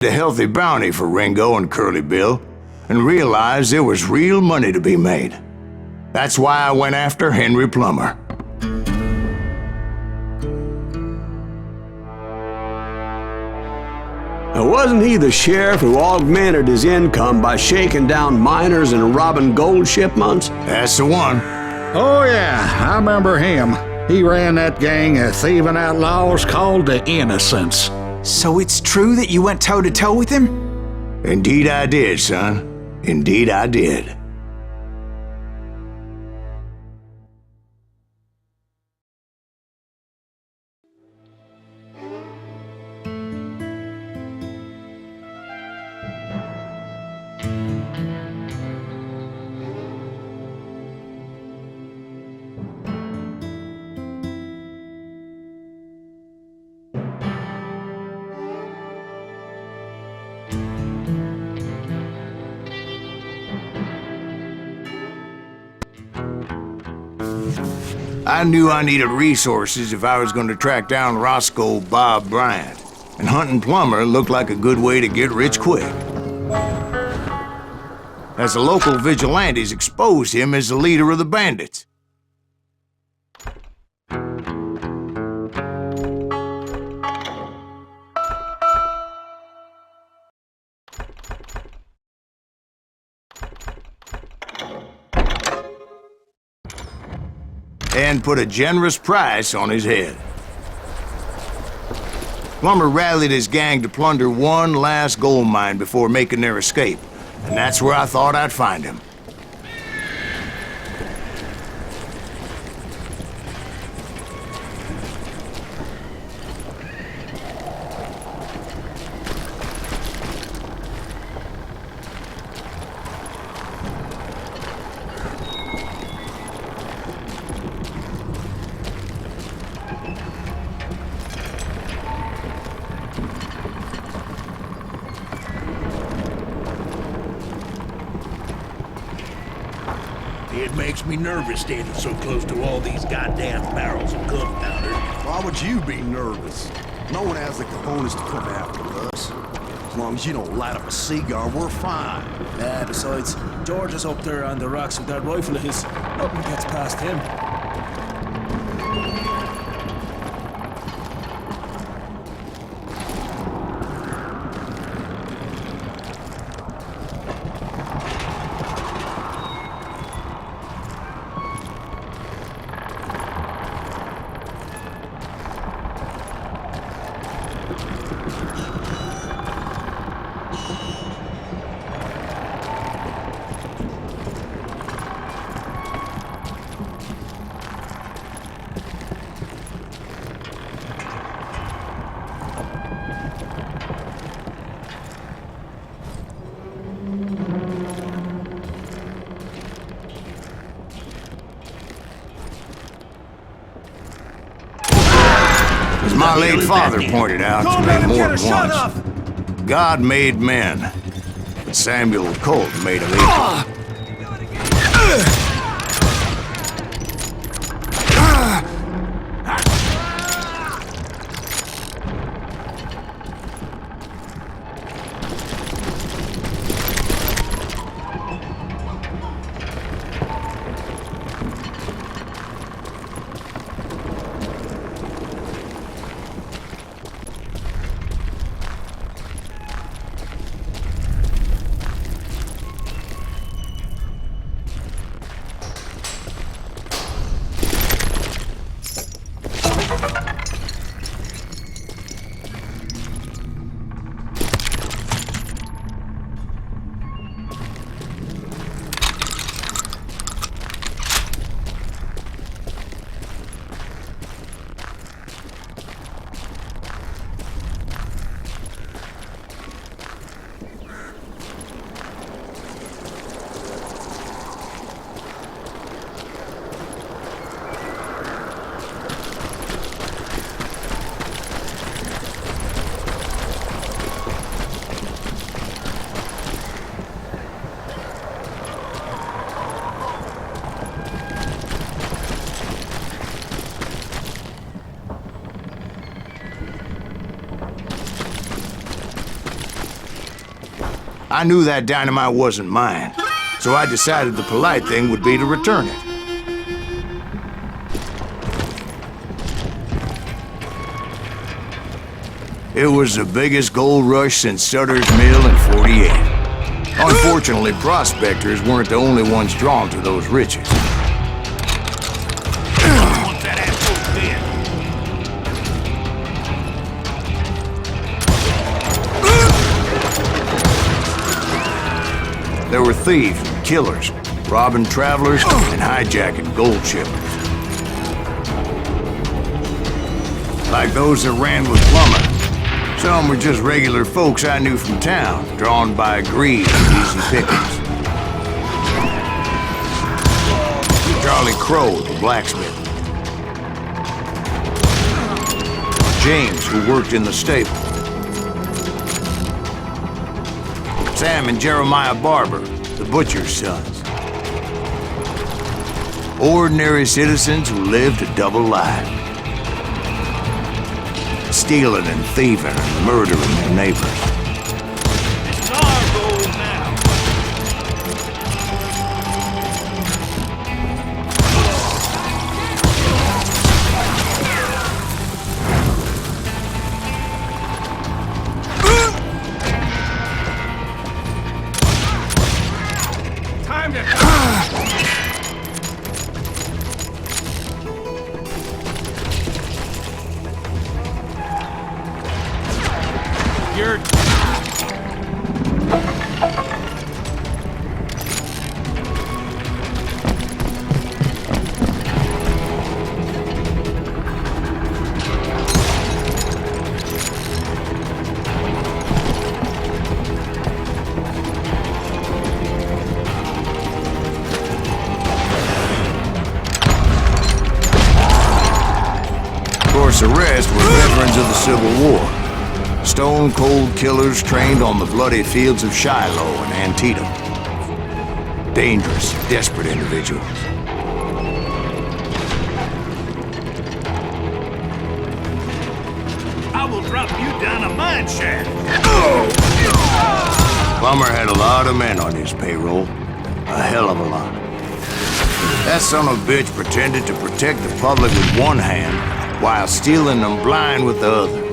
A healthy bounty for Ringo and Curly Bill, and realized there was real money to be made. That's why I went after Henry Plummer. Now, wasn't he the sheriff who augmented his income by shaking down miners and robbing gold shipments? That's the one. Oh yeah, I remember him. He ran that gang of thieving outlaws called the Innocents. So it's true that you went toe-to-toe with him? Indeed I did, son. Indeed I did. I knew I needed resources if I was going to track down Roscoe Bob Bryant, and hunting Plummer looked like a good way to get rich quick. As the local vigilantes exposed him as the leader of the bandits. And put a generous price on his head. Plummer rallied his gang to plunder one last gold mine before making their escape, and that's where I thought I'd find him. It makes me nervous standing so close to all these goddamn barrels of gunpowder. Why would you be nervous? No one has the cojones to come after us. As long as you don't light up a cigar, we're fine. Besides, George is up there on the rocks with that rifle of his. Nothing gets past him. As my late father pointed out to me more than once, God made men, but Samuel Colt made them equal. I knew that dynamite wasn't mine, so I decided the polite thing would be to return it. It was the biggest gold rush since Sutter's Mill in '48. Unfortunately, prospectors weren't the only ones drawn to those riches. There were thieves and killers, robbing travelers and hijacking gold shippers. Like those that ran with Plummer. Some were just regular folks I knew from town, drawn by greed and easy pickings. Charlie Crow, the blacksmith. James, who worked in the stable. Sam and Jeremiah Barber, the butcher's sons. Ordinary citizens who lived a double life. Stealing and thieving and murdering their neighbors. It's our goal now. Time to... You're... Of course, the rest were veterans of the Civil War. Stone-cold killers trained on the bloody fields of Shiloh and Antietam. Dangerous, desperate individuals. I will drop you down a mine shaft. Plummer had a lot of men on his payroll. A hell of a lot. That son of a bitch pretended to protect the public with one hand while stealing them blind with the other.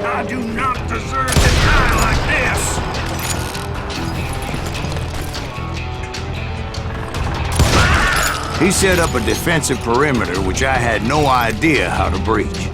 I do not deserve to die like this! He set up a defensive perimeter which I had no idea how to breach.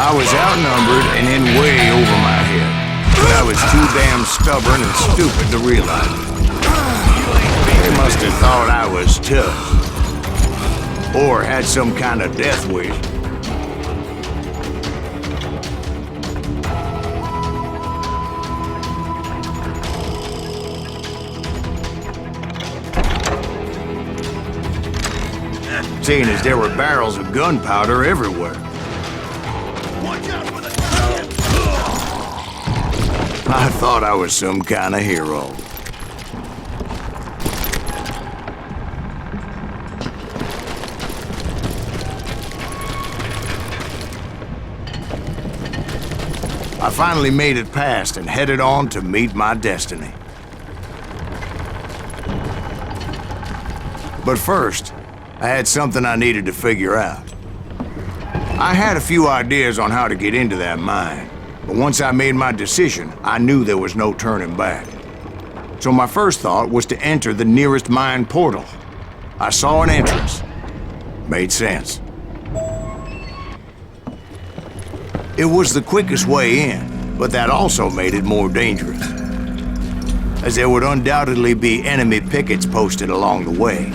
I was outnumbered and in way over my head, but I was too damn stubborn and stupid to realize it. They must have thought I was tough, or had some kind of death wish. Seeing as there were barrels of gunpowder everywhere. Watch out for the... I thought I was some kind of hero. I finally made it past and headed on to meet my destiny. But first, I had something I needed to figure out. I had a few ideas on how to get into that mine, but once I made my decision, I knew there was no turning back. So my first thought was to enter the nearest mine portal. I saw an entrance. Made sense. It was the quickest way in, but that also made it more dangerous, as there would undoubtedly be enemy pickets posted along the way.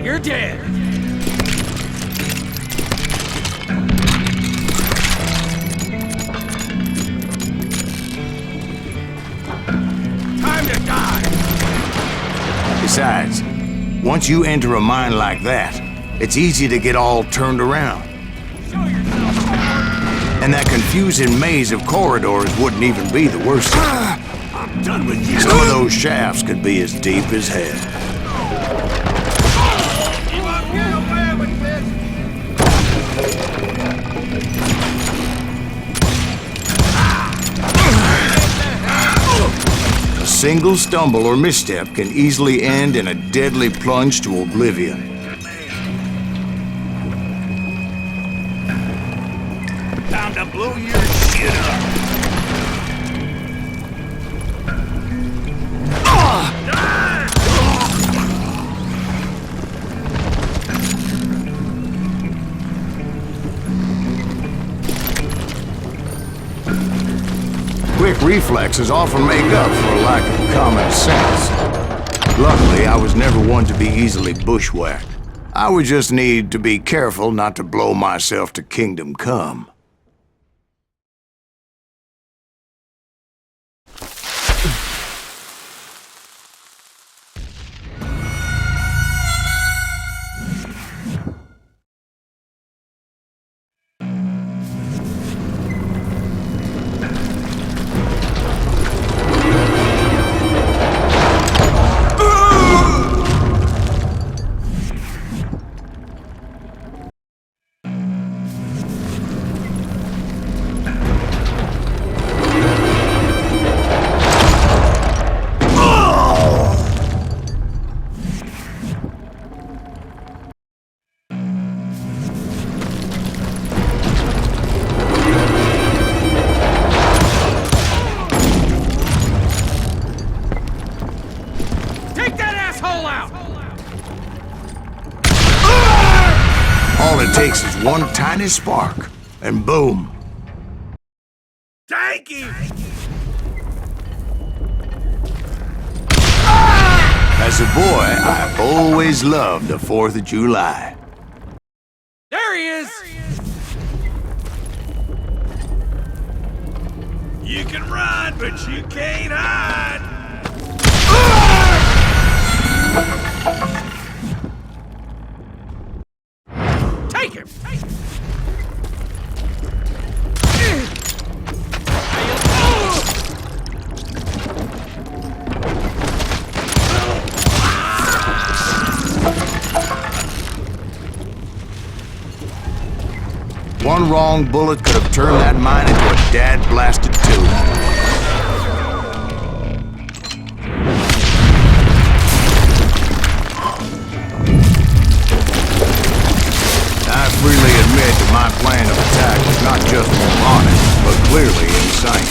You're dead! Time to die! Besides, once you enter a mine like that, it's easy to get all turned around. And that confusing maze of corridors wouldn't even be the worst. I'm done with you. Some of those shafts could be as deep as hell. A single stumble or misstep can easily end in a deadly plunge to oblivion. Time to blow your shit up. Quick reflexes often make up for a lack of common sense. Luckily, I was never one to be easily bushwhacked. I would just need to be careful not to blow myself to kingdom come. All it takes is one tiny spark, and boom. Thank you! As a boy, I always loved the 4th of July. There he is! You can run, but you can't hide! Take him! One wrong bullet could have turned that mine into a dad-blasted tomb. I freely admit that my plan of attack was not just moronic, but clearly insane.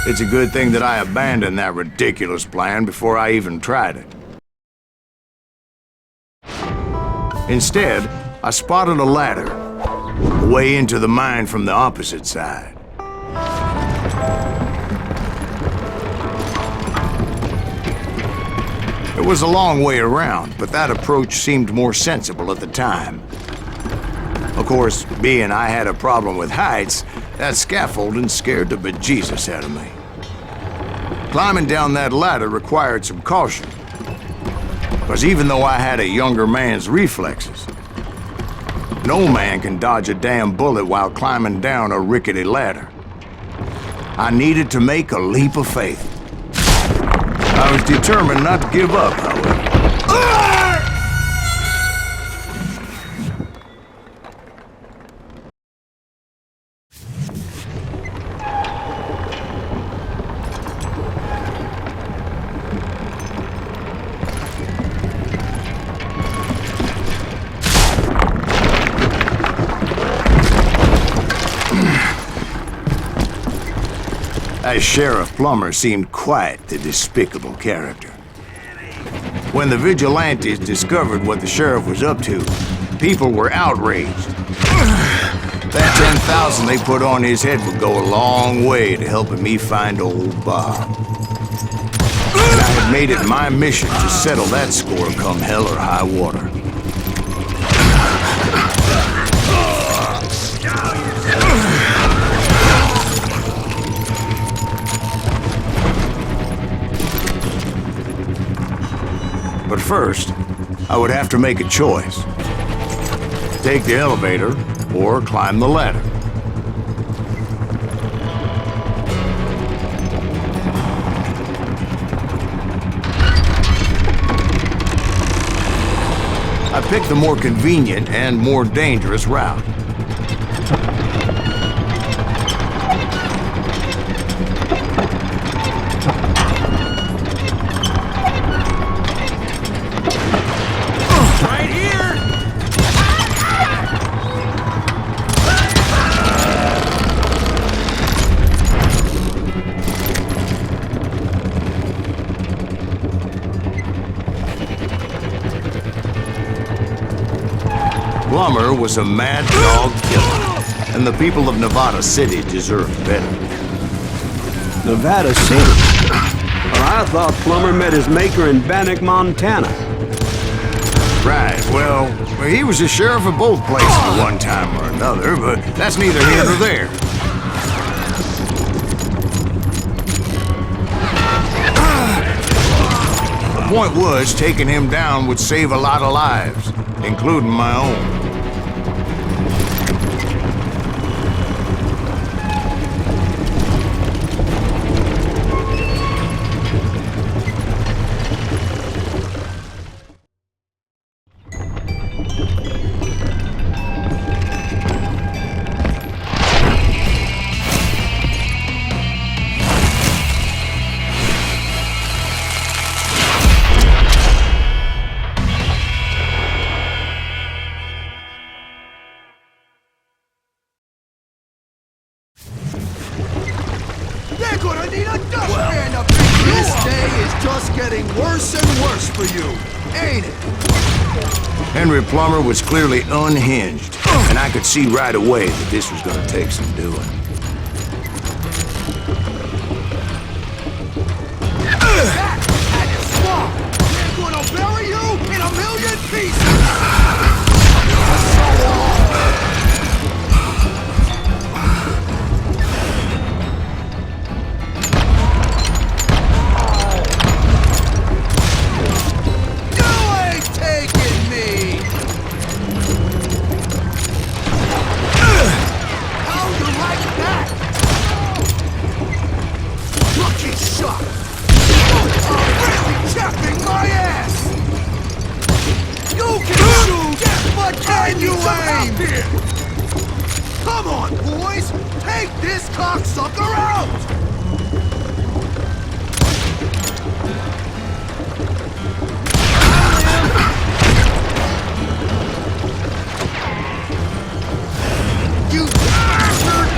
It's a good thing that I abandoned that ridiculous plan before I even tried it. Instead, I spotted a ladder, a way into the mine from the opposite side. It was a long way around, but that approach seemed more sensible at the time. Of course, being I had a problem with heights, that scaffolding scared the bejesus out of me. Climbing down that ladder required some caution, because even though I had a younger man's reflexes, no man can dodge a damn bullet while climbing down a rickety ladder. I needed to make a leap of faith. I was determined not to give up, however. That Sheriff Plummer seemed quite the despicable character. When the vigilantes discovered what the sheriff was up to, people were outraged. That 10,000 they put on his head would go a long way to helping me find old Bob. And I had made it my mission to settle that score come hell or high water. first, I would have to make a choice. Take the elevator or climb the ladder. I picked the more convenient and more dangerous route. Right here! Plummer was a mad dog killer, and the people of Nevada City deserved better. Nevada City? Well, I thought Plummer met his maker in Bannock, Montana. Right, well, he was the sheriff of both places at one time or another, but that's neither here nor there. The point was, taking him down would save a lot of lives, including my own. They're gonna need a dustpan up here. This day is just getting worse and worse for you, ain't it? Henry Plummer was clearly unhinged, and I could see right away that this was gonna take some doing. At your swamp, they're gonna bury you in a million pieces. Come on, boys! Take this cocksucker out! You bastard!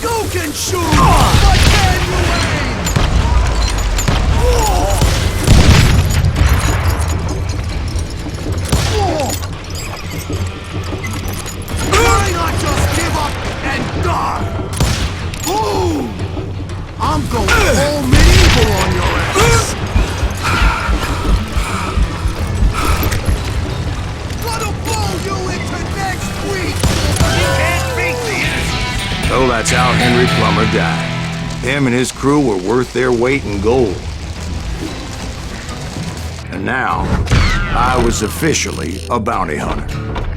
You can shoot, but can you aim? That's how Henry Plummer died. Him and his crew were worth their weight in gold. And now, I was officially a bounty hunter.